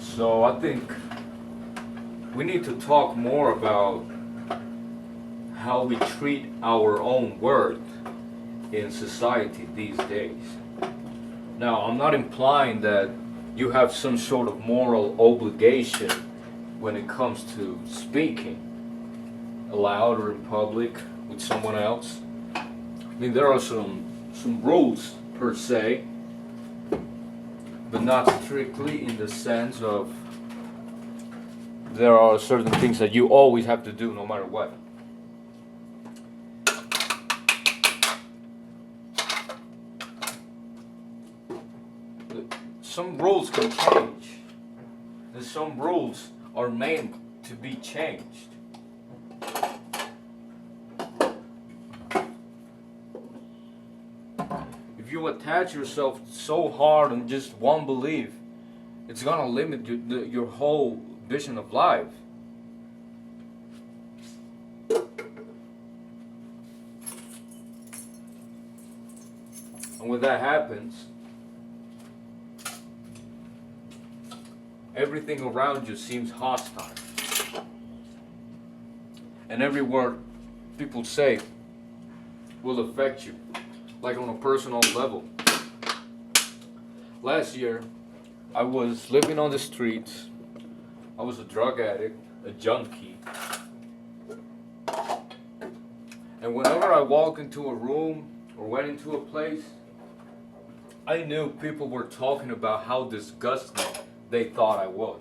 So I think we need to talk more about how we treat our own worth in society these days. Now, I'm not implying that you have some sort of moral obligation when it comes to speaking aloud or in public with someone else. I mean, there are some rules per se, but not strictly in the sense of there are certain things that you always have to do no matter what. Some rules can change, and some rules are meant to be changed. If you attach yourself so hard on just one belief, it's gonna limit your whole vision of life. And when that happens, everything around you seems hostile. And every word people say will affect you, like on a personal level. Last year, I was living on the streets. I was a drug addict, a junkie. And whenever I walked into a room or went into a place, I knew people were talking about how disgusting they thought I was.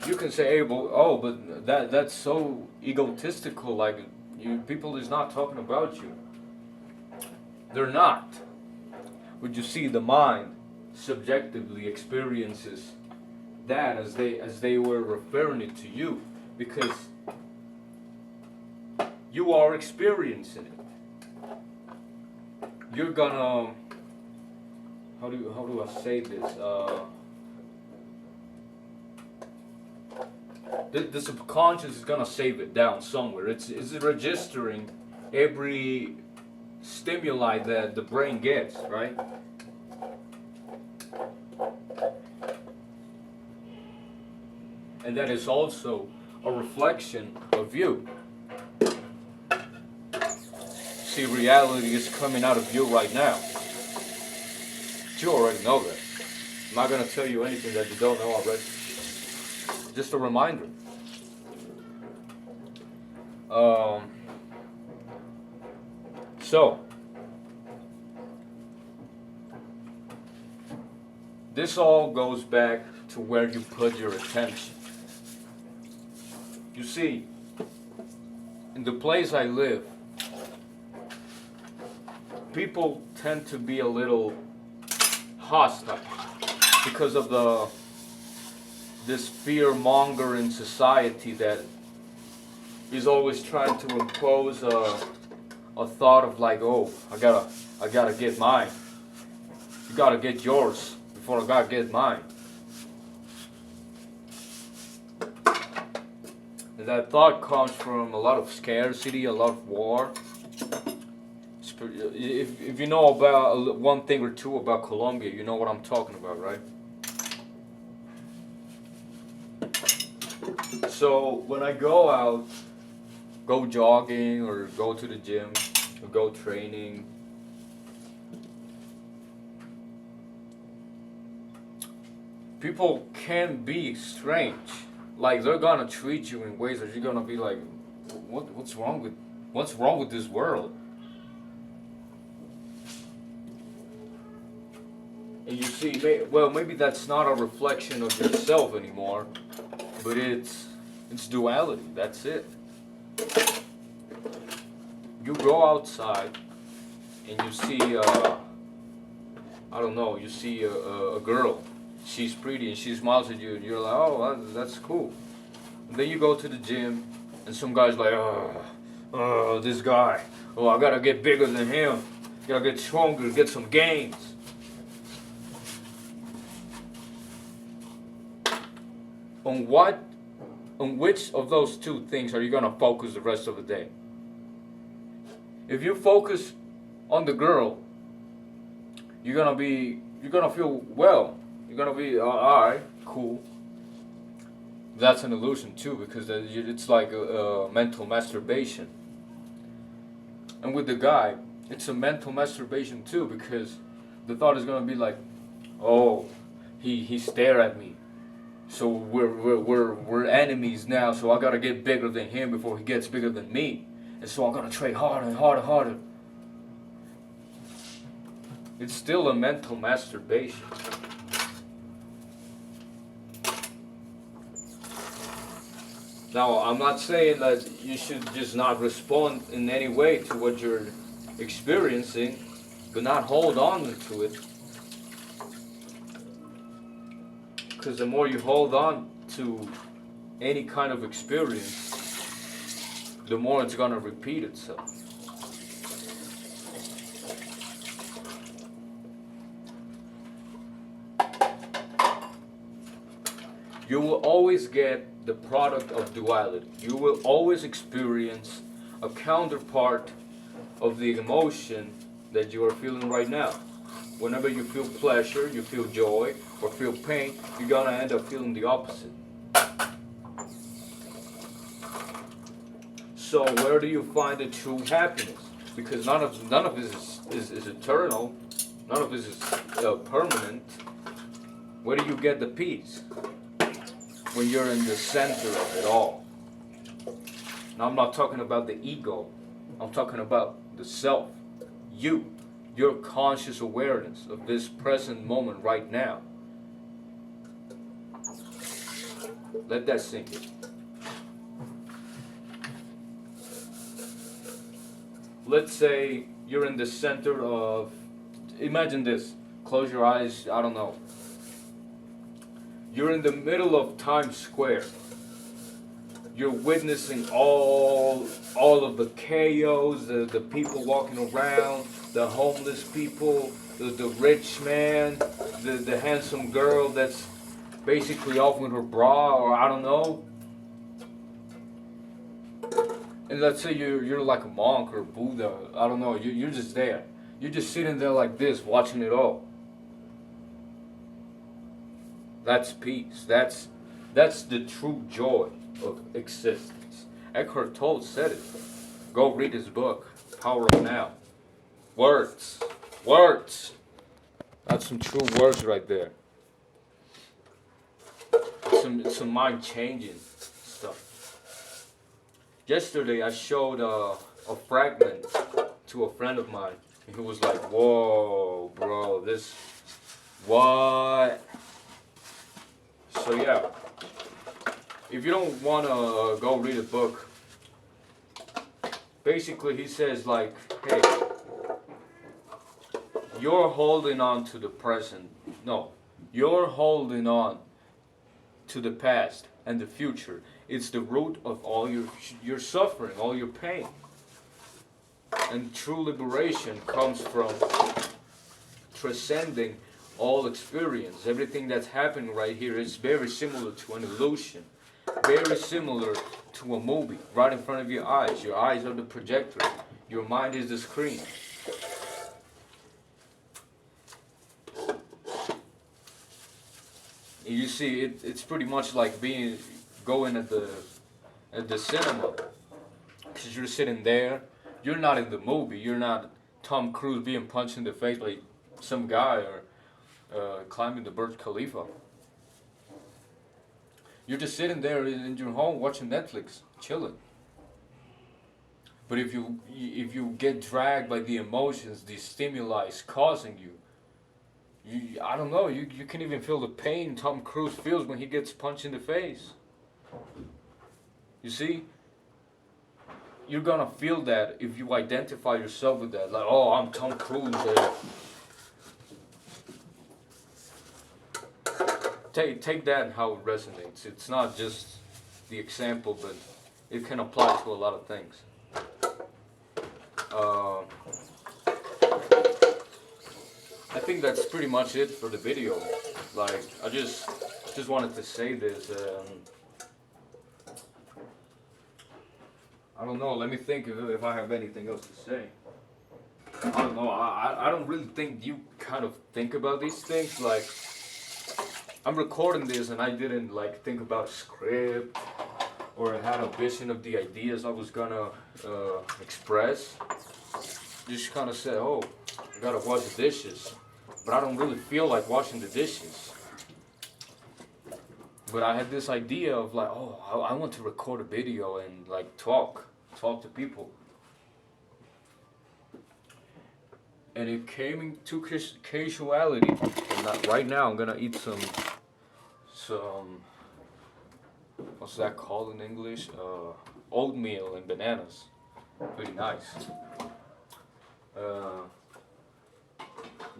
You can say, hey, but that's so egotistical. Like, people is not talking about you. They're not. But you see, the mind subjectively experiences that as they were referring it to you, because you are experiencing it. You're gonna, how do I say this? The subconscious is gonna save it down somewhere. It's registering every stimuli that the brain gets, right? And that is also a reflection of you. See, reality is coming out of you right now. You already know that. I'm not going to tell you anything that you don't know already. Just a reminder. So, this all goes back to where you put your attention. You see, in the place I live, people tend to be a little hostile because of this fear-mongering society that is always trying to impose a thought of like, oh, I gotta get mine. You gotta get yours before I gotta get mine. And that thought comes from a lot of scarcity, a lot of war. If you know about one thing or two about Colombia, you know what I'm talking about, right? So when I go out, go jogging or go to the gym or go training, people can be strange. Like, they're gonna treat you in ways that you're gonna be like, what's wrong with this world? And you see, well, maybe that's not a reflection of yourself anymore, but it's duality. That's it. You go outside and you see, I don't know, you see a girl. She's pretty and she smiles at you, and you're like, oh, that's cool. And then you go to the gym, and some guy's like, oh, this guy. Oh, I gotta get bigger than him. Gotta get stronger, get some gains. On which of those two things are you gonna focus the rest of the day? If you focus on the girl, you're gonna feel well. You're gonna be alright, cool. That's an illusion too, because it's like a mental masturbation. And with the guy, it's a mental masturbation too, because the thought is gonna be like, oh, he stared at me, so we're enemies now. So I gotta get bigger than him before he gets bigger than me, and so I'm gonna try harder and harder, harder. It's still a mental masturbation. Now, I'm not saying that you should just not respond in any way to what you're experiencing, but not hold on to it. Because the more you hold on to any kind of experience, the more it's going to repeat itself. You will always get the product of duality. You will always experience a counterpart of the emotion that you are feeling right now. Whenever you feel pleasure, you feel joy, or feel pain, you're gonna end up feeling the opposite. So where do you find the true happiness? Because none of this is eternal. None of this is permanent. Where do you get the peace? When you're in the center of it all. Now I'm not talking about the ego. I'm talking about the self. You. Your conscious awareness of this present moment right now. Let that sink in. Let's say you're in the center of, imagine this, close your eyes, I don't know. You're in the middle of Times Square. You're witnessing all of the chaos, the people walking around, the homeless people, the rich man, the handsome girl that's basically off with her bra, or I don't know. And let's say you're like a monk or Buddha, I don't know, you're just there. You're just sitting there like this, watching it all. That's peace. That's the true joy of existence. Eckhart Tolle said it. Go read his book, Power of Now. Words. Words. That's some true words right there. It's some mind-changing stuff. Yesterday I showed a fragment to a friend of mine. And he was like, whoa, bro, this... What? So yeah, if you don't want to go read a book, basically he says like, hey, you're holding on to the present. No, you're holding on to the past and the future. It's the root of all your suffering, all your pain. And true liberation comes from transcending all experience. Everything that's happening right here is very similar to an illusion, very similar to a movie right in front of your eyes. Your eyes are the projector, your mind is the screen. You see, it's pretty much like going at the cinema, because you're sitting there. You're not in the movie. You're not Tom Cruise being punched in the face by some guy, or climbing the Burj Khalifa. You're just sitting there in your home watching Netflix, chilling. But if you get dragged by the emotions, the stimuli is causing you, I don't know, you can even feel the pain Tom Cruise feels when he gets punched in the face. You see? You're gonna feel that if you identify yourself with that. Like, oh, I'm Tom Cruise. Take that and how it resonates. It's not just the example, but it can apply to a lot of things. I think that's pretty much it for the video. Like, I just wanted to say this. I don't know. Let me think if I have anything else to say. I don't know. I don't really think you kind of think about these things. Like, I'm recording this and I didn't like think about a script or I had a vision of the ideas I was gonna express. Just kind of said, oh, I gotta wash the dishes, but I don't really feel like washing the dishes. But I had this idea of like, oh, I want to record a video and like talk to people. And it came into casuality. And right now I'm gonna eat some, what's that called in English? Oatmeal and bananas. Pretty nice. And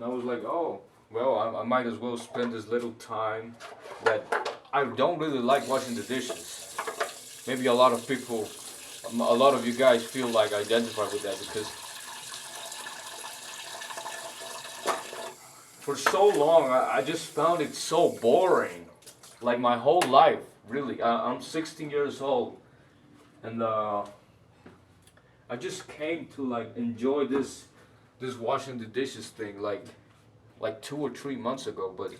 I was like, oh, well, I might as well spend this little time that I don't really like washing the dishes. Maybe a lot of people, a lot of you guys feel like identify with that because for so long I just found it so boring. Like my whole life, really. I'm 16 years old, and I just came to like enjoy this washing the dishes thing like 2 or 3 months ago. But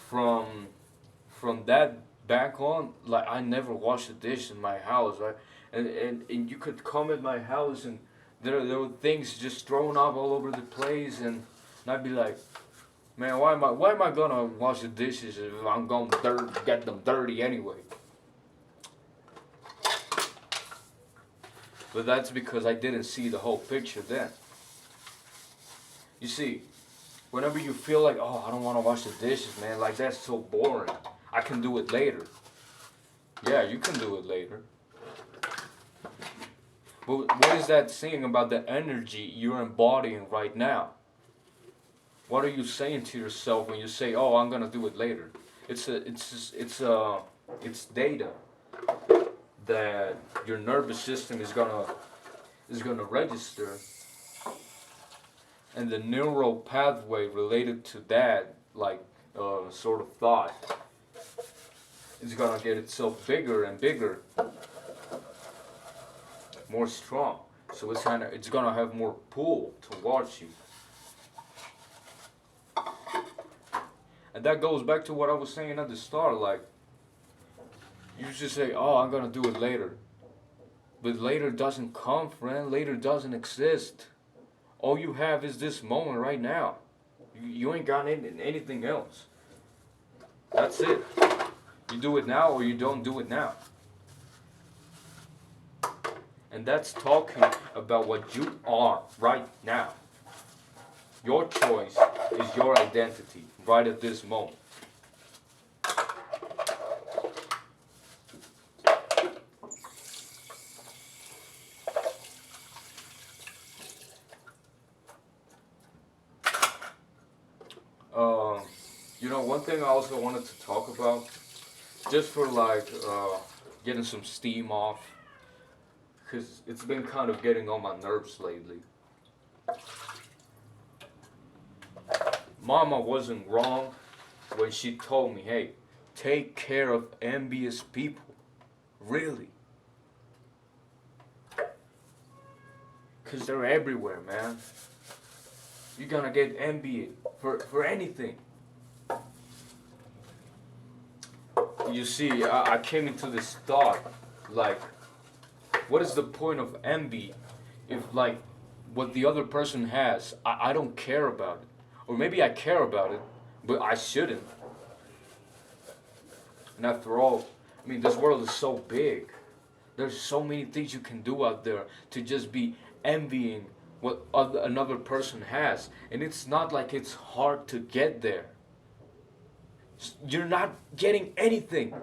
from that back on, like I never washed a dish in my house, right? And you could come at my house and there were things just thrown up all over the place, and I'd be like, man, why am I gonna wash the dishes if I'm gonna get them dirty anyway? But that's because I didn't see the whole picture then. You see, whenever you feel like, oh, I don't want to wash the dishes, man, like that's so boring. I can do it later. Yeah, you can do it later. But what is that saying about the energy you're embodying right now? What are you saying to yourself when you say, "Oh, I'm gonna do it later"? It's data that your nervous system is gonna register, and the neural pathway related to that, like sort of thought, is gonna get itself bigger and bigger, more strong. So it's gonna have more pull towards you. And that goes back to what I was saying at the start, like, you just say, oh, I'm gonna do it later. But later doesn't come, friend. Later doesn't exist. All you have is this moment right now. You ain't got anything else. That's it. You do it now or you don't do it now. And that's talking about what you are right now. Your choice is your identity right at this moment. One thing I also wanted to talk about, just for like getting some steam off, because it's been kind of getting on my nerves lately. Mama wasn't wrong when she told me, hey, take care of envious people. Really. Because they're everywhere, man. You're gonna get envied for anything. You see, I came into this thought, like, what is the point of envy if, like, what the other person has, I don't care about it? Or maybe I care about it, but I shouldn't. And after all, I mean, this world is so big. There's so many things you can do out there to just be envying what another person has. And it's not like it's hard to get there. You're not getting anything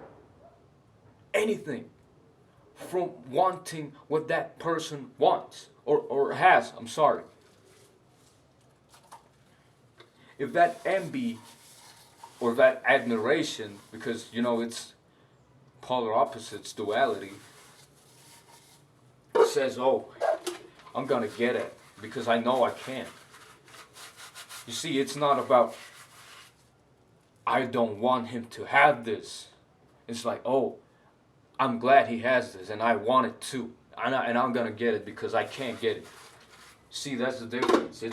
from wanting what that person wants or has. I'm sorry. If that envy or that admiration, because it's polar opposites, duality, says, oh, I'm gonna get it because I know I can. You see, it's not about I don't want him to have this. It's like, oh, I'm glad he has this and I want it too. And I'm gonna get it because I can't get it. See, that's the difference.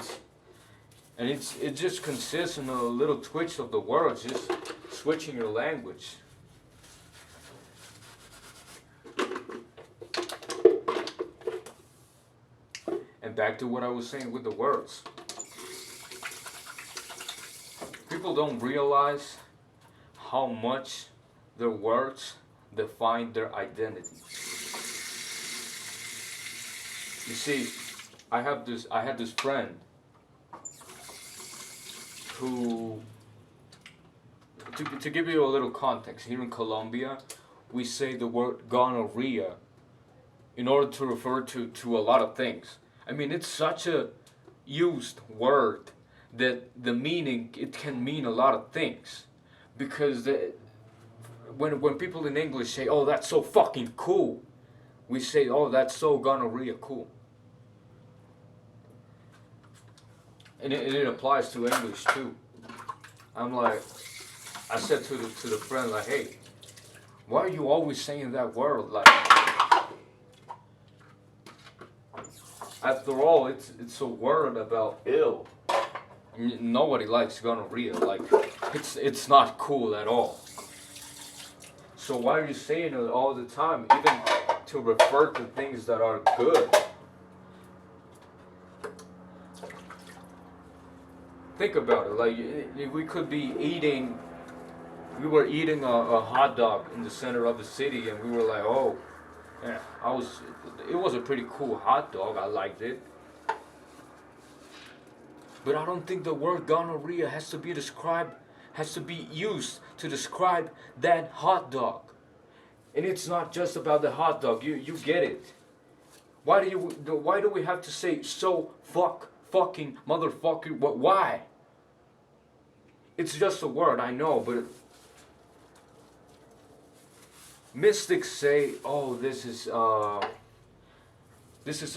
And it just consists in a little twitch of the words, just switching your language. And back to what I was saying with the words. People don't realize how much their words define their identity. You see, I had this friend who, to give you a little context, here in Colombia, we say the word gonorrhea in order to refer to a lot of things. I mean, it's such a used word that the meaning, it can mean a lot of things. Because when people in English say, oh, that's so fucking cool, we say, oh, that's so gonorrhea cool. And it applies to English too. I'm like, I said to the friend, like, hey, why are you always saying that word? Like, after all, it's a word about ill. I mean, nobody likes gonorrhea. Like, it's not cool at all. So why are you saying it all the time, even to refer to things that are good? Think about it. Like, we could be eating. We were eating a hot dog in the center of the city, and we were like, oh, yeah, it was a pretty cool hot dog. I liked it. But I don't think the word gonorrhea has to be used to describe that hot dog. And it's not just about the hot dog. You get it. Why do we have to say so fucking motherfucker? Why? It's just a word, I know, but mystics say, oh, this is a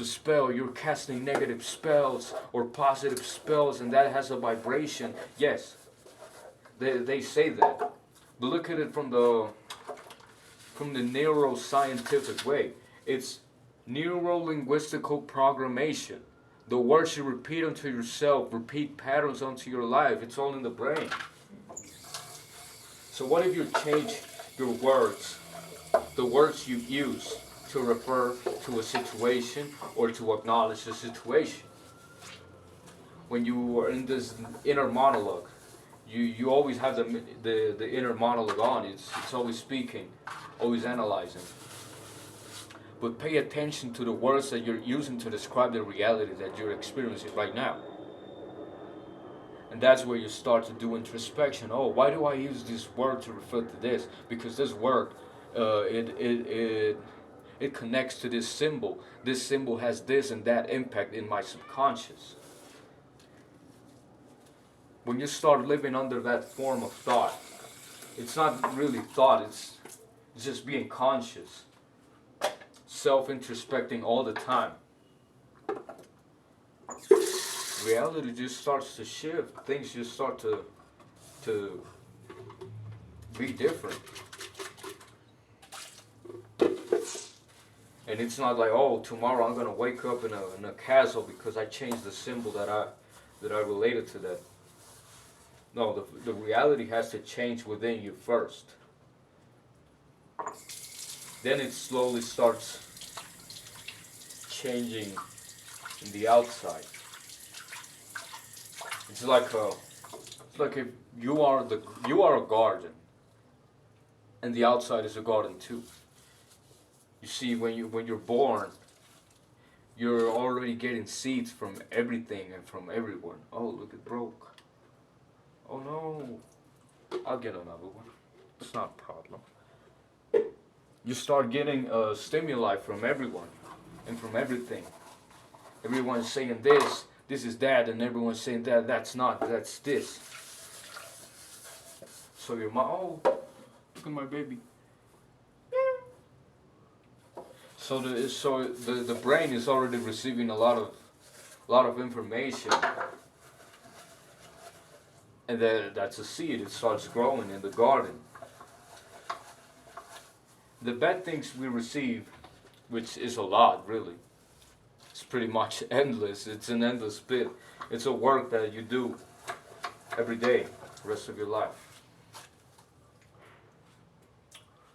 spell. You're casting negative spells or positive spells, and that has a vibration. Yes, they say that. But look at it from the neuroscientific way. It's neuro-linguistical programmation. The words you repeat unto yourself, repeat patterns onto your life. It's all in the brain. So what if you change your words, the words you use to refer to a situation or to acknowledge a situation? When you are in this inner monologue, you always have the inner monologue on. It's always speaking, always analyzing. But pay attention to the words that you're using to describe the reality that you're experiencing right now. And that's where you start to do introspection. Oh, why do I use this word to refer to this? Because this word, it connects to this symbol. This symbol has this and that impact in my subconscious. When you start living under that form of thought, it's not really thought, it's just being conscious. Self-introspecting all the time. Reality just starts to shift. Things just start to be different. And it's not like, oh, tomorrow I'm gonna wake up in a castle because I changed the symbol that I related to that. No, the reality has to change within you first. Then it slowly starts changing in the outside. It's like if you are a garden, and the outside is a garden too. You see, when you're born, you're already getting seeds from everything and from everyone. Oh, look, it broke. Oh no, I'll get another one. It's not a problem. You start getting stimuli from everyone and from everything. Everyone's saying this is that, and everyone's saying that, that's not, that's this. So your mom, oh, look at my baby. So the brain is already receiving a lot of information, and then that's a seed. It starts growing in the garden. The bad things we receive, which is a lot really, pretty much endless. It's an endless bit. It's a work that you do every day, rest of your life.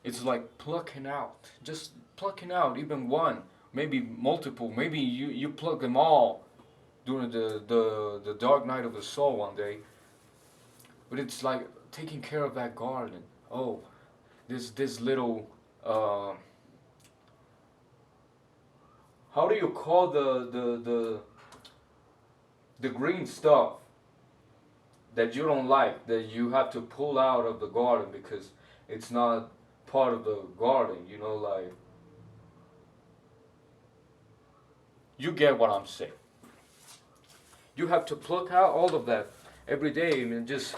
It's like plucking out, just plucking out even one, maybe multiple, maybe you plug them all during the dark night of the soul one day. But it's like taking care of that garden. Oh, this little how do you call the green stuff that you don't like, that you have to pull out of the garden because it's not part of the garden, you know, like, you get what I'm saying. You have to pluck out all of that every day and just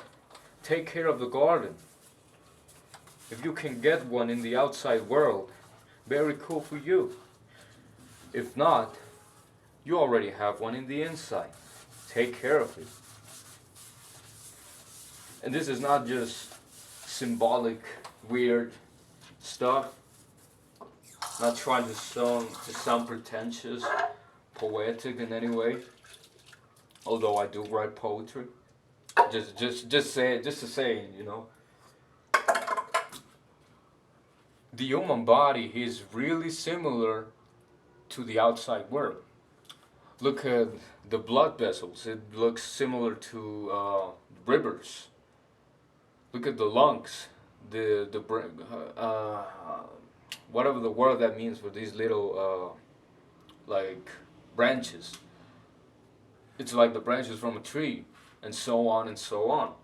take care of the garden. If you can get one in the outside world, very cool for you. If not, you already have one in the inside. Take care of it. And this is not just symbolic, weird stuff. Not trying to sound pretentious, poetic in any way. Although I do write poetry. Just say it, just a saying, you know. The human body is really similar to the outside world. Look at the blood vessels. It looks similar to rivers. Look at the lungs, the brain, whatever the word that means for these little like branches. It's like the branches from a tree, and so on and so on.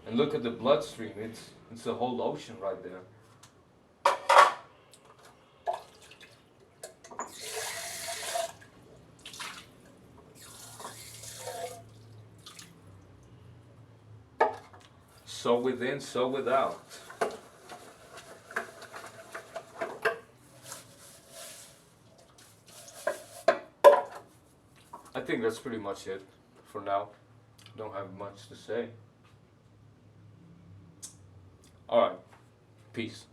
And look at the bloodstream. It's a whole ocean right there. So within, so without. I think that's pretty much it for now. Don't have much to say. Alright. Peace.